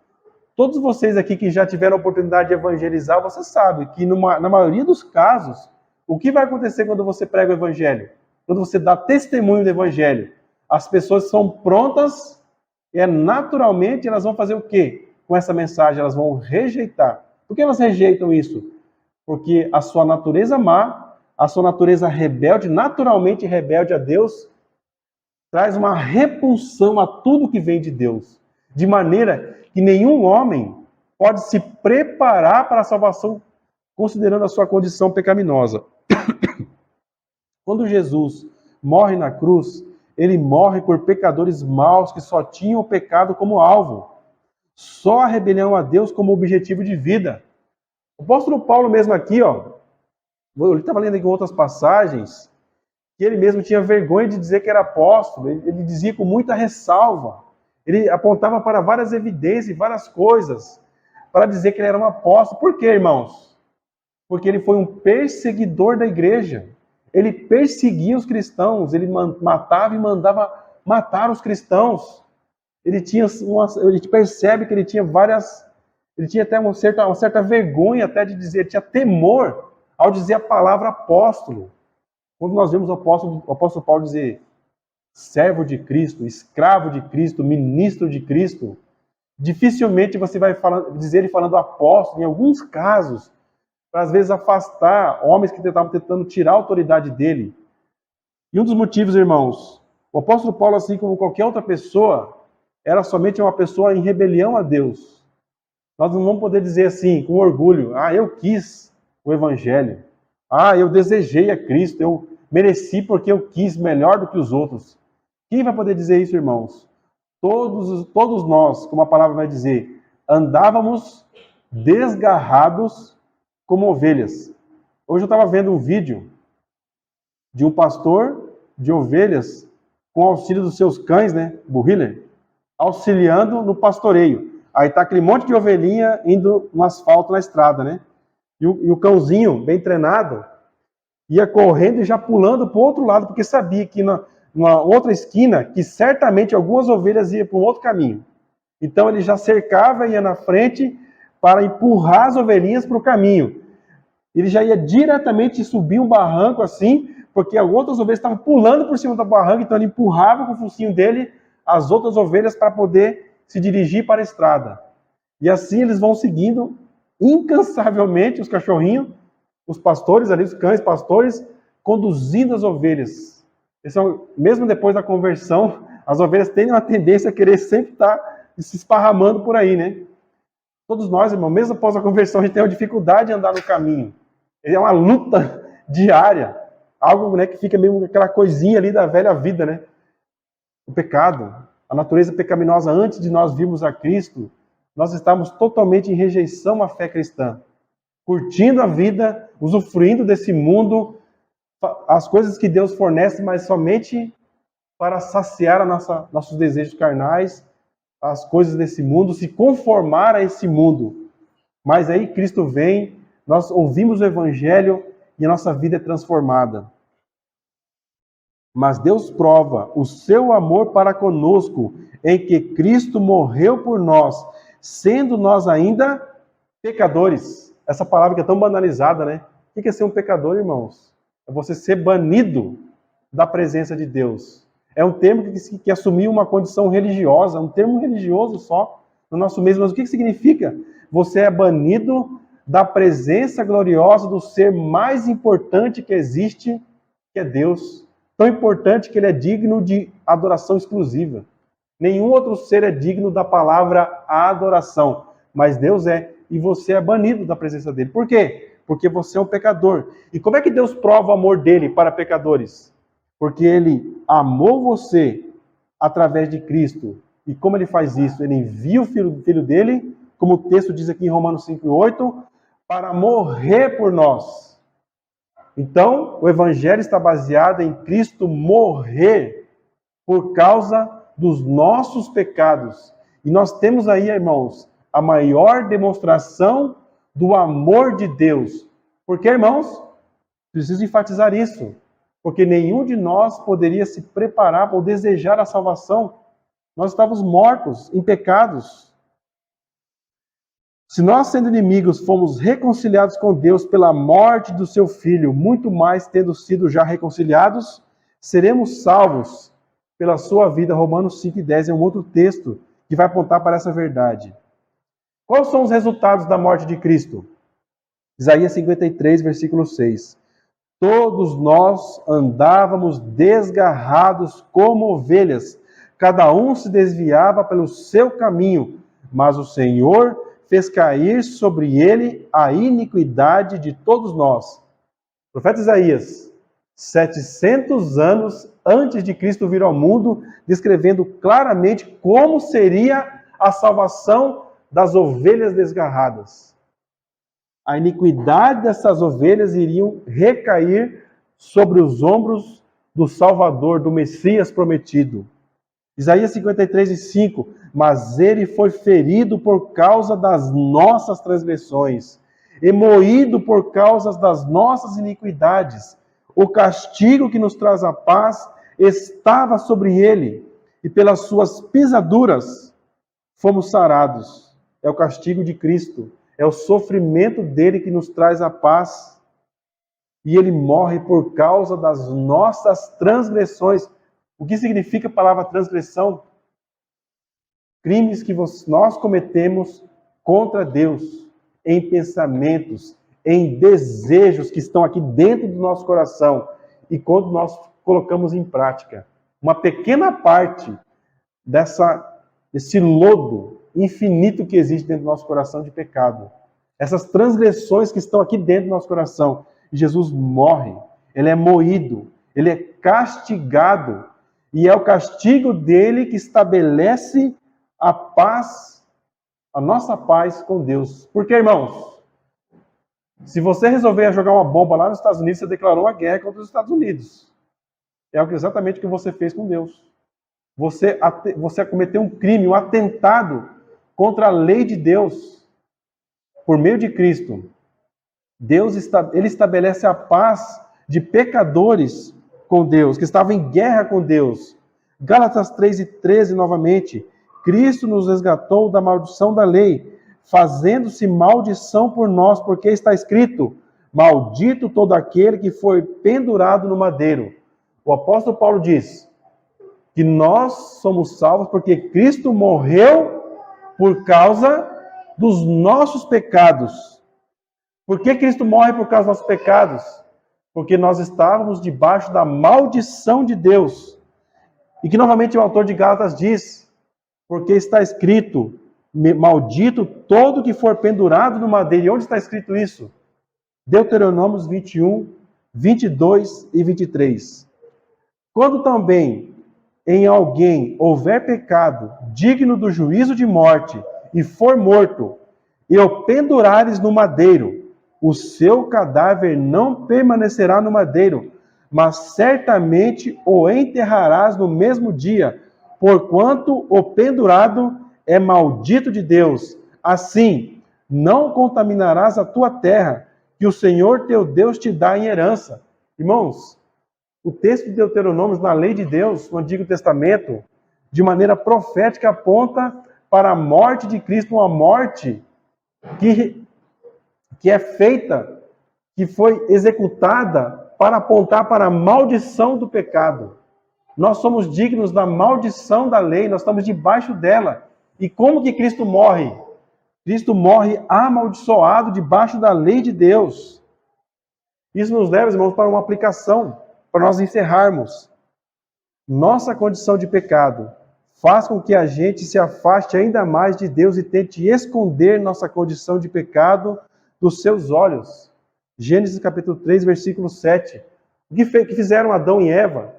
Todos vocês aqui que já tiveram a oportunidade de evangelizar, você sabe que na maioria dos casos, o que vai acontecer quando você prega o evangelho? Quando você dá testemunho do evangelho, as pessoas são prontas e naturalmente elas vão fazer o quê com essa mensagem? Elas vão rejeitar. Por que elas rejeitam isso? Porque a sua natureza má, a sua natureza rebelde, naturalmente rebelde a Deus, traz uma repulsão a tudo que vem de Deus. De maneira que nenhum homem pode se preparar para a salvação considerando a sua condição pecaminosa. Quando Jesus morre na cruz, ele morre por pecadores maus que só tinham o pecado como alvo. Só a rebelião a Deus como objetivo de vida. O apóstolo Paulo mesmo aqui, eu estava lendo em outras passagens, que ele mesmo tinha vergonha de dizer que era apóstolo. Ele dizia com muita ressalva. Ele apontava para várias evidências e várias coisas para dizer que ele era um apóstolo. Por quê, irmãos? Porque ele foi um perseguidor da igreja. Ele perseguia os cristãos, ele matava e mandava matar os cristãos. A gente percebe que ele tinha até uma certa vergonha até de dizer, tinha temor ao dizer a palavra apóstolo. Quando nós vemos o apóstolo Paulo dizer servo de Cristo, escravo de Cristo, ministro de Cristo, dificilmente você vai dizer ele falando apóstolo, em alguns casos, para às vezes afastar homens que estavam tentando tirar a autoridade dele. E um dos motivos, irmãos, o apóstolo Paulo, assim como qualquer outra pessoa, era somente uma pessoa em rebelião a Deus. Nós não vamos poder dizer assim, com orgulho, eu quis o evangelho. Eu desejei a Cristo, eu mereci porque eu quis melhor do que os outros. Quem vai poder dizer isso, irmãos? Todos nós, como a palavra vai dizer, andávamos desgarrados como ovelhas. Hoje eu estava vendo um vídeo de um pastor de ovelhas com auxílio dos seus cães, né, Burriller, auxiliando no pastoreio. Aí tá aquele monte de ovelhinha indo no asfalto na estrada, né? E o cãozinho, bem treinado, ia correndo e já pulando para o outro lado, porque sabia que numa outra esquina, que certamente algumas ovelhas iam para um outro caminho. Então ele já cercava e ia na frente para empurrar as ovelhinhas para o caminho. Ele já ia diretamente subir um barranco assim, porque as outras ovelhas estavam pulando por cima do barranco, então ele empurrava com o focinho dele as outras ovelhas para poder se dirigir para a estrada. E assim eles vão seguindo incansavelmente os cachorrinhos, os pastores ali, os cães pastores, conduzindo as ovelhas. Mesmo depois da conversão, as ovelhas têm uma tendência a querer sempre estar se esparramando por aí, né? Todos nós, irmão, mesmo após a conversão, a gente tem uma dificuldade de andar no caminho. É uma luta diária. Algo, né, que fica meio aquela coisinha ali da velha vida, né? O pecado, a natureza pecaminosa, antes de nós virmos a Cristo, nós estávamos totalmente em rejeição à fé cristã. Curtindo a vida, usufruindo desse mundo, as coisas que Deus fornece, mas somente para saciar nossos desejos carnais, as coisas desse mundo, se conformar a esse mundo. Mas aí Cristo vem, nós ouvimos o Evangelho e a nossa vida é transformada. Mas Deus prova o seu amor para conosco, em que Cristo morreu por nós, sendo nós ainda pecadores. Essa palavra que é tão banalizada, né? O que é ser um pecador, irmãos? É você ser banido da presença de Deus. É um termo que assumiu uma condição religiosa, um termo religioso só, no nosso meio. Mas o que significa? Você é banido da presença gloriosa do ser mais importante que existe, que é Deus. Tão importante que ele é digno de adoração exclusiva. Nenhum outro ser é digno da palavra adoração, mas Deus é, e você é banido da presença dele. Por quê? Porque você é um pecador. E como é que Deus prova o amor dele para pecadores? Porque ele amou você através de Cristo. E como ele faz isso? Ele envia o filho dele, como o texto diz aqui em Romanos 5:8, para morrer por nós. Então, o evangelho está baseado em Cristo morrer por causa dos nossos pecados. E nós temos aí, irmãos, a maior demonstração do amor de Deus. Porque, irmãos, preciso enfatizar isso. Porque nenhum de nós poderia se preparar ou desejar a salvação. Nós estávamos mortos em pecados. Se nós, sendo inimigos, fomos reconciliados com Deus pela morte do seu Filho, muito mais tendo sido já reconciliados, seremos salvos pela sua vida. Romanos 5:10 é um outro texto que vai apontar para essa verdade. Quais são os resultados da morte de Cristo? Isaías 53, versículo 6. Todos nós andávamos desgarrados como ovelhas, cada um se desviava pelo seu caminho, mas o Senhor fez cair sobre ele a iniquidade de todos nós. O profeta Isaías, 700 anos antes de Cristo vir ao mundo, descrevendo claramente como seria a salvação das ovelhas desgarradas. A iniquidade dessas ovelhas iriam recair sobre os ombros do Salvador, do Messias prometido. Isaías 53:5, mas ele foi ferido por causa das nossas transgressões, e moído por causa das nossas iniquidades. O castigo que nos traz a paz estava sobre ele, e pelas suas pisaduras fomos sarados. É o castigo de Cristo, é o sofrimento dele que nos traz a paz. E ele morre por causa das nossas transgressões. O que significa a palavra transgressão? Crimes que nós cometemos contra Deus, em pensamentos, em desejos que estão aqui dentro do nosso coração. E quando nós colocamos em prática. Uma pequena parte desse lodo infinito que existe dentro do nosso coração de pecado. Essas transgressões que estão aqui dentro do nosso coração. Jesus morre, ele é moído, ele é castigado. E é o castigo dele que estabelece a paz, a nossa paz com Deus. Porque, irmãos, se você resolver jogar uma bomba lá nos Estados Unidos, você declarou uma guerra contra os Estados Unidos. É exatamente o que você fez com Deus. Você cometeu um crime, um atentado contra a lei de Deus. Por meio de Cristo, ele estabelece a paz de pecadores com Deus, que estavam em guerra com Deus. Gálatas 3:13 novamente. Cristo nos resgatou da maldição da lei, fazendo-se maldição por nós, porque está escrito: maldito todo aquele que foi pendurado no madeiro. O apóstolo Paulo diz que nós somos salvos porque Cristo morreu por causa dos nossos pecados. Por que Cristo morre por causa dos nossos pecados? Porque nós estávamos debaixo da maldição de Deus. E que novamente o autor de Gálatas diz, porque está escrito: maldito todo que for pendurado no madeiro. E onde está escrito isso? Deuteronômios 21, 22 e 23. Quando também em alguém houver pecado digno do juízo de morte e for morto, e o pendurares no madeiro, o seu cadáver não permanecerá no madeiro, mas certamente o enterrarás no mesmo dia, porquanto o pendurado é maldito de Deus. Assim, não contaminarás a tua terra, que o Senhor teu Deus te dá em herança. Irmãos, o texto de Deuteronômio, na lei de Deus, no Antigo Testamento, de maneira profética, aponta para a morte de Cristo, uma morte que é feita, que foi executada para apontar para a maldição do pecado. Nós somos dignos da maldição da lei, nós estamos debaixo dela. E como que Cristo morre? Cristo morre amaldiçoado debaixo da lei de Deus. Isso nos leva, irmãos, para uma aplicação, para nós encerrarmos. Nossa condição de pecado faz com que a gente se afaste ainda mais de Deus e tente esconder nossa condição de pecado dos seus olhos. Gênesis capítulo 3, versículo 7. O que fizeram Adão e Eva?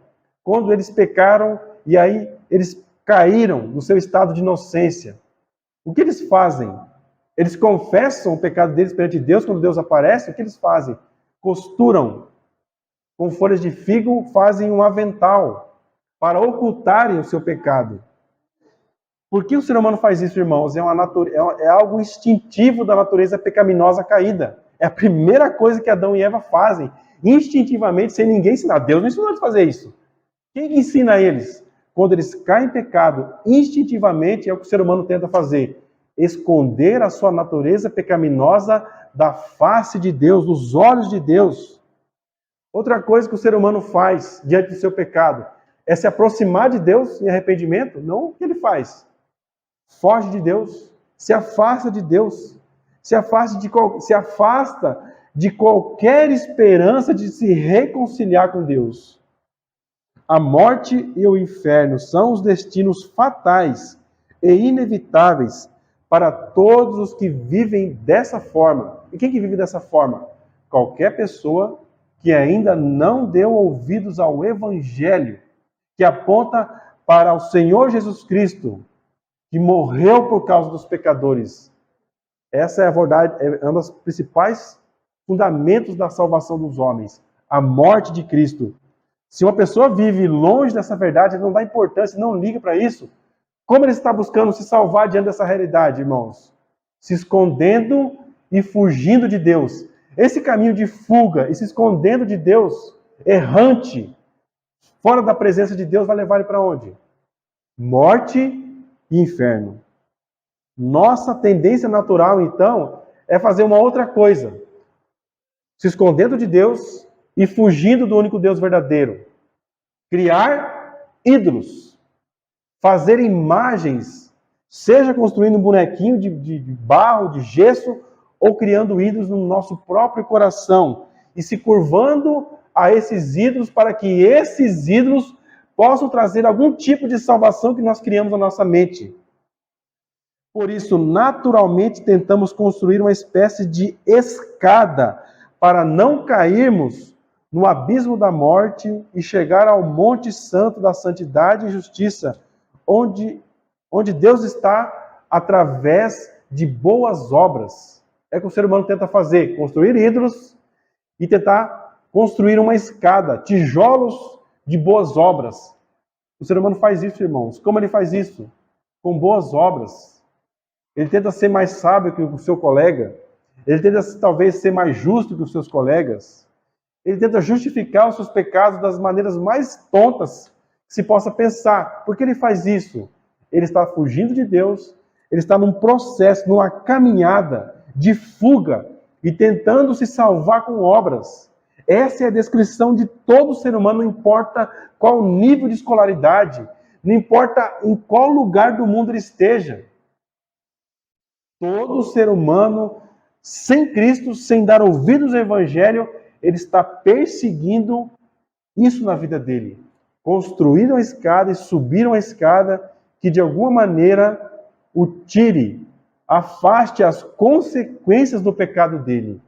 Quando eles pecaram e aí eles caíram no seu estado de inocência. O que eles fazem? Eles confessam o pecado deles perante Deus quando Deus aparece. O que eles fazem? Costuram com folhas de figo, fazem um avental para ocultarem o seu pecado. Por que o ser humano faz isso, irmãos? É algo instintivo da natureza pecaminosa caída. É a primeira coisa que Adão e Eva fazem, instintivamente, sem ninguém ensinar. Deus não ensinou eles a fazer isso. Quem ensina eles? Quando eles caem em pecado, instintivamente é o que o ser humano tenta fazer. Esconder a sua natureza pecaminosa da face de Deus, dos olhos de Deus. Outra coisa que o ser humano faz diante do seu pecado é se aproximar de Deus em arrependimento? Não, o que ele faz? Foge de Deus, se afasta de Deus, se afasta de qualquer esperança de se reconciliar com Deus. A morte e o inferno são os destinos fatais e inevitáveis para todos os que vivem dessa forma. E quem que vive dessa forma? Qualquer pessoa que ainda não deu ouvidos ao Evangelho, que aponta para o Senhor Jesus Cristo, que morreu por causa dos pecadores. Essa é a verdade, é um dos principais fundamentos da salvação dos homens, a morte de Cristo. Se uma pessoa vive longe dessa verdade, ele não dá importância, não liga para isso, como ele está buscando se salvar diante dessa realidade, irmãos? Se escondendo e fugindo de Deus. Esse caminho de fuga e se escondendo de Deus, errante, fora da presença de Deus, vai levar ele para onde? Morte e inferno. Nossa tendência natural, então, é fazer uma outra coisa. Se escondendo de Deus e fugindo do único Deus verdadeiro. Criar ídolos. Fazer imagens, seja construindo um bonequinho de barro, de gesso, ou criando ídolos no nosso próprio coração. E se curvando a esses ídolos para que esses ídolos possam trazer algum tipo de salvação que nós criamos na nossa mente. Por isso, naturalmente, tentamos construir uma espécie de escada para não cairmos no abismo da morte e chegar ao Monte Santo da santidade e justiça, onde Deus está através de boas obras. É o que o ser humano tenta fazer, construir ídolos e tentar construir uma escada, tijolos de boas obras. O ser humano faz isso, irmãos. Como ele faz isso? Com boas obras. Ele tenta ser mais sábio que o seu colega. Ele tenta talvez ser mais justo que os seus colegas. Ele tenta justificar os seus pecados das maneiras mais tontas que se possa pensar. Por que ele faz isso? Ele está fugindo de Deus, ele está num processo, numa caminhada de fuga e tentando se salvar com obras. Essa é a descrição de todo ser humano, não importa qual nível de escolaridade, não importa em qual lugar do mundo ele esteja. Todo ser humano, sem Cristo, sem dar ouvidos ao Evangelho, ele está perseguindo isso na vida dele. Construir uma escada e subir uma escada que de alguma maneira o tire, afaste as consequências do pecado dele.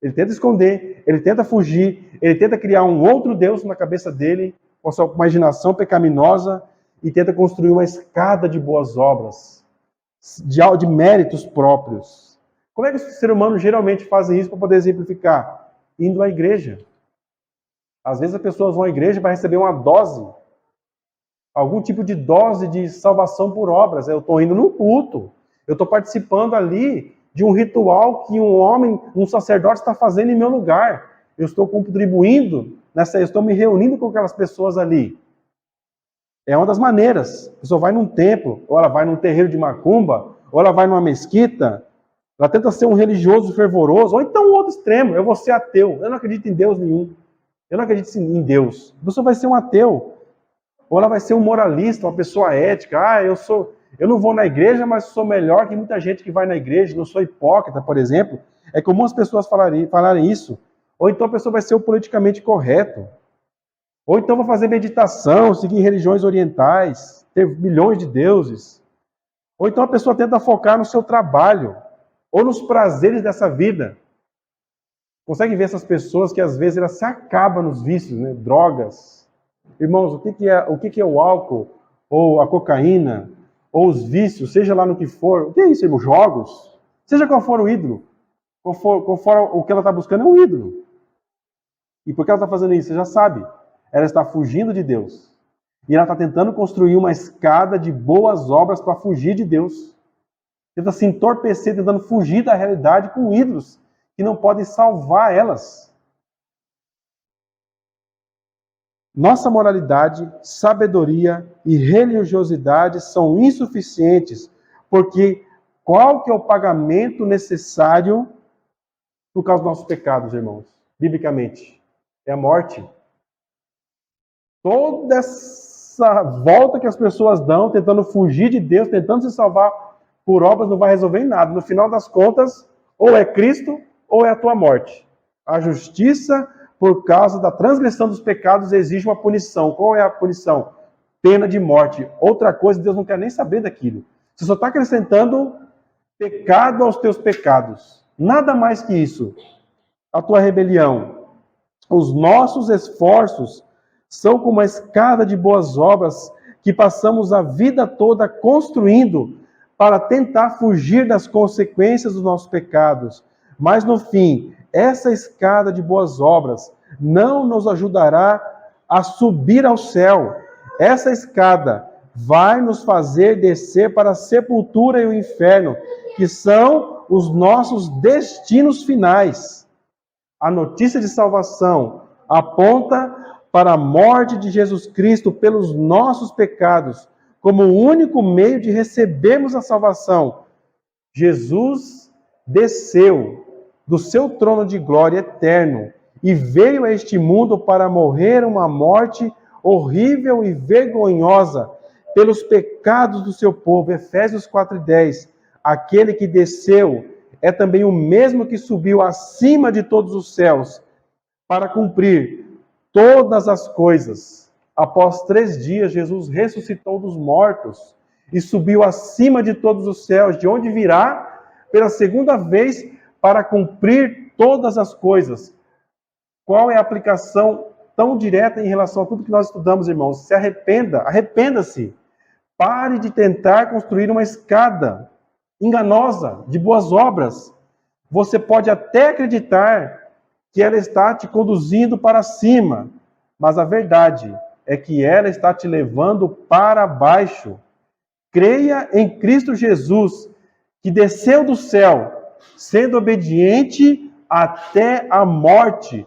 Ele tenta esconder, ele tenta fugir, ele tenta criar um outro Deus na cabeça dele, com a sua imaginação pecaminosa, e tenta construir uma escada de boas obras, de méritos próprios. Como é que os seres humanos geralmente fazem isso para poder exemplificar? Indo à igreja. Às vezes as pessoas vão à igreja para receber uma dose, algum tipo de dose de salvação por obras. Eu estou indo no culto, eu estou participando ali de um ritual que um homem, um sacerdote está fazendo em meu lugar. Eu estou contribuindo, eu estou me reunindo com aquelas pessoas ali. É uma das maneiras. A pessoa vai num templo, ou ela vai num terreiro de macumba, ou ela vai numa mesquita, ela tenta ser um religioso fervoroso, ou então o outro extremo, eu vou ser ateu, eu não acredito em Deus nenhum, eu não acredito em Deus. A pessoa vai ser um ateu, ou ela vai ser um moralista, uma pessoa ética. Eu não vou na igreja, mas sou melhor que muita gente que vai na igreja, não sou hipócrita, por exemplo. É comum as pessoas falarem isso. Ou então a pessoa vai ser o politicamente correto. Ou então vou fazer meditação, seguir religiões orientais, ter milhões de deuses. Ou então a pessoa tenta focar no seu trabalho, ou nos prazeres dessa vida. Consegue ver essas pessoas que às vezes elas se acabam nos vícios, né? Drogas. Irmãos, o que é o álcool, ou a cocaína, ou os vícios, seja lá no que for. O que é isso, irmão? Jogos. Seja qual for o ídolo. Qual for o que ela está buscando é um ídolo. E por que ela está fazendo isso? Você já sabe. Ela está fugindo de Deus. E ela está tentando construir uma escada de boas obras para fugir de Deus. Tenta se entorpecer, tentando fugir da realidade com ídolos que não podem salvar elas. Nossa moralidade, sabedoria e religiosidade são insuficientes, porque qual que é o pagamento necessário por causa dos nossos pecados, irmãos? Biblicamente, é a morte. Toda essa volta que as pessoas dão, tentando fugir de Deus, tentando se salvar por obras, não vai resolver em nada. No final das contas, ou é Cristo, ou é a tua morte. A justiça, por causa da transgressão dos pecados, exige uma punição. Qual é a punição? Pena de morte. Outra coisa, Deus não quer nem saber daquilo. Você só está acrescentando pecado aos teus pecados. Nada mais que isso. A tua rebelião. Os nossos esforços são como a escada de boas obras que passamos a vida toda construindo para tentar fugir das consequências dos nossos pecados. Mas no fim, essa escada de boas obras não nos ajudará a subir ao céu. Essa escada vai nos fazer descer para a sepultura e o inferno, que são os nossos destinos finais. A notícia de salvação aponta para a morte de Jesus Cristo pelos nossos pecados, como o único meio de recebermos a salvação. Jesus desceu do seu trono de glória eterno e veio a este mundo para morrer uma morte horrível e vergonhosa pelos pecados do seu povo. Efésios 4:10. Aquele que desceu é também o mesmo que subiu acima de todos os céus para cumprir todas as coisas. Após 3 dias, Jesus ressuscitou dos mortos e subiu acima de todos os céus, de onde virá pela segunda vez para cumprir todas as coisas. Qual é a aplicação tão direta em relação a tudo que nós estudamos, irmãos? Se arrependa, arrependa-se. Pare de tentar construir uma escada enganosa de boas obras. Você pode até acreditar que ela está te conduzindo para cima, mas a verdade é que ela está te levando para baixo. Creia em Cristo Jesus, que desceu do céu, sendo obediente até a morte,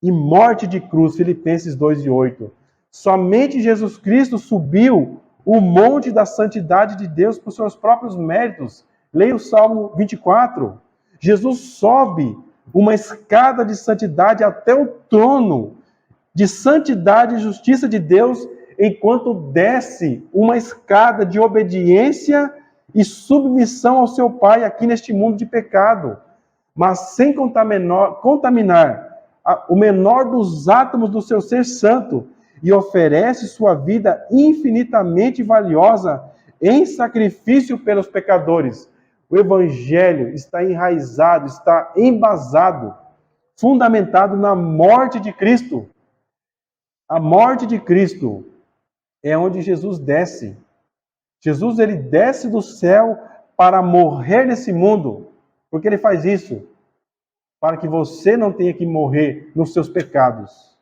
e morte de cruz, Filipenses 2:8. Somente Jesus Cristo subiu o monte da santidade de Deus por seus próprios méritos. Leia o Salmo 24. Jesus sobe uma escada de santidade até o trono de santidade e justiça de Deus, enquanto desce uma escada de obediência e submissão ao seu Pai aqui neste mundo de pecado, mas sem contaminar o menor dos átomos do seu ser santo, e oferece sua vida infinitamente valiosa em sacrifício pelos pecadores. O Evangelho está enraizado, está embasado, fundamentado na morte de Cristo. A morte de Cristo é onde Jesus desce. Jesus, ele desce do céu para morrer nesse mundo. Por que ele faz isso? Para que você não tenha que morrer nos seus pecados.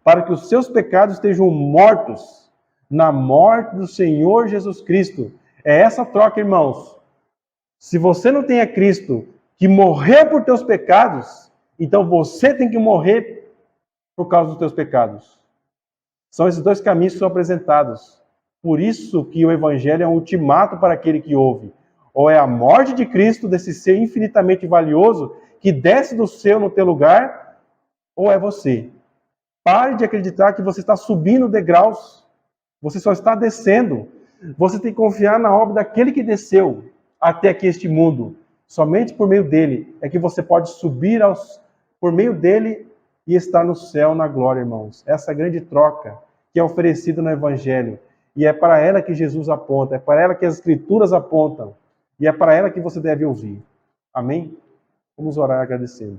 Para que os seus pecados estejam mortos na morte do Senhor Jesus Cristo. É essa troca, irmãos. Se você não tem a Cristo que morreu por teus pecados, então você tem que morrer por causa dos teus pecados. São esses dois caminhos que são apresentados. Por isso que o Evangelho é um ultimato para aquele que ouve. Ou é a morte de Cristo, desse ser infinitamente valioso, que desce do céu no teu lugar, ou é você. Pare de acreditar que você está subindo degraus. Você só está descendo. Você tem que confiar na obra daquele que desceu até aqui este mundo. Somente por meio dele é que você pode subir por meio dele e estar no céu na glória, irmãos. Essa grande troca que é oferecida no Evangelho. E é para ela que Jesus aponta, é para ela que as Escrituras apontam. E é para ela que você deve ouvir. Amém? Vamos orar agradecendo.